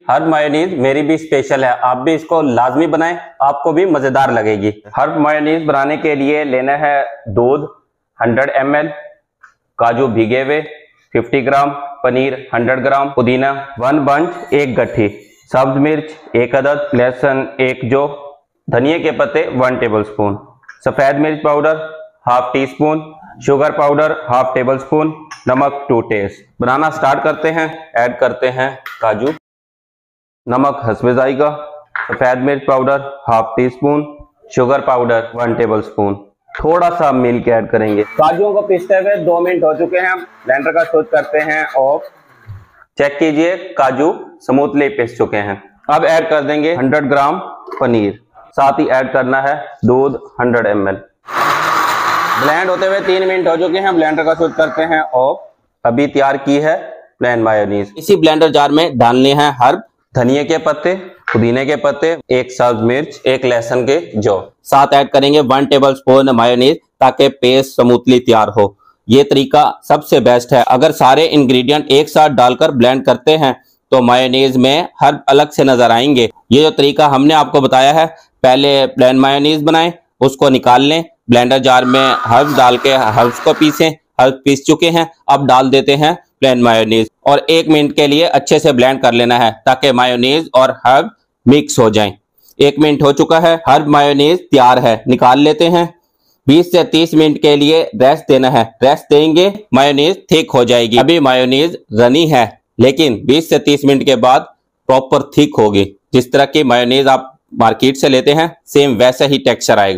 Herb mayonnaise मेरी भी special है, आप भी इसको लाजमी बनाएं, आपको भी मजेदार लगेगी। हर्ब मायोनीज बनाने के लिए लेना है दूध 100 ml, काजू भीगे हुए 50 ग्राम, पनीर 100 ग्राम, पुदीना 1 बंच 1 गट्ठी, सब्ज मिर्च 1 अदद, लहसुन 1 जो, धनिया के पत्ते 1 टेबल स्पून, सफेद मिर्च powder half tea spoon, sugar powder half table spoon, नमक टू टेस्ट। बनाना स्टार्ट करते हैं। ऐड करते हैं काजू, नमक हस्बे जायका, सफेद मिर्च powder half tea spoon, sugar powder 1 table spoon, थोड़ा सा मिल्क ऐड करेंगे। काजुओं को पीसते हुए 2 मिनट हो चुके हैं। ब्लेंडर का स्विच करते हैं ऑफ। चेक कीजिए काजू स्मूथली पिस चुके हैं। अब ऐड कर देंगे 100 ग्राम पनीर, साथ ही ऐड करना है दूध 100 ml। ब्लेंड होते हुए 3 मिनट हो चुके हैं। ब्लेंडर का स्विच करते हैं ऑफ। अभी तैयार की है प्लेन मायोनीज। इसी ब्लेंडर जार में डालने हैं हर्ब, धनिया के पत्ते, पुदीने के पत्ते, 1 सब्ज मिर्च, 1 लहसुन के जो, साथ ऐड करेंगे 1 टेबल स्पून मायोनीज ताकि पेस्ट स्मूथली तैयार हो। ये तरीका सबसे बेस्ट है। अगर सारे इंग्रेडिएंट एक साथ डालकर ब्लेंड करते हैं तो मायोनीज में हर्ब अलग से नजर आएंगे। ये जो तरीका हमने आपको बताया है, पहले प्लेन मायोनीज बनाएं, उसको निकाल लें, ब्लेंडर जार में हर्ब डाल के हर्ब्स को पीसें। हर्ब पीस चुके हैं, अब डाल देते हैं प्लेन मायोनीज और 1 मिनट के लिए अच्छे से ब्लेंड कर लेना है ताकि मायोनीज और हर्ब मिक्स हो जाएं। 1 मिनट हो चुका है, हर्ब मायोनीज तैयार है, निकाल लेते हैं। 20 से 30 मिनट के लिए रेस्ट देना है। रेस्ट देंगे मायोनीज थिक हो जाएगी। अभी मायोनीज रनी है लेकिन 20 से 30 मिनट के बाद प्रॉपर थिक होगी। जिस तरह की मायोनीज आप मार्केट से लेते हैं सेम वैसा ही टेक्सचर आएगा।